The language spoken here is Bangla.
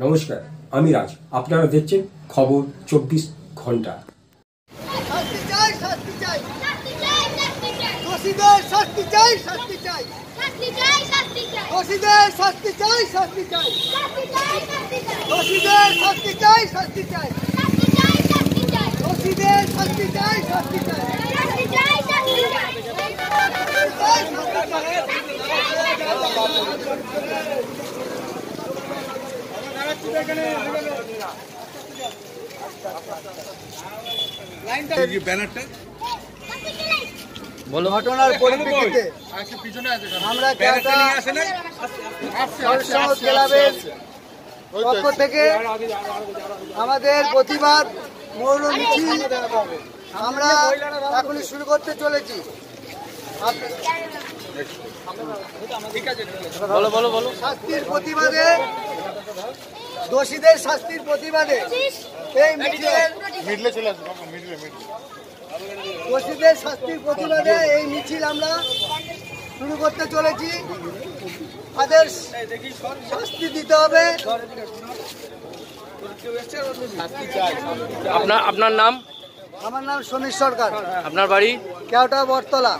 নমস্কার, আমি রাজ। আপনারা দেখছেন খবর 24 ঘন্টা। ঘটনার পরিপ্রেক্ষিতে আমরা ক্লাবের পক্ষ থেকে আমাদের প্রতিবাদ মৌন মিছিল আমরা এখনই শুরু করতে চলেছি। শাস্তির প্রতিবাদে, দোষীদের শাস্তির প্রতিবাদে এই দোষীদের শাস্তির প্রতিবাদে এই মিছিল আমরা শুরু করতে চলেছি। তাদের শাস্তি দিতে হবে। আপনার নাম? আমার নাম সমীর সরকার। আপনার বাড়ি? কেওটা বটতলা।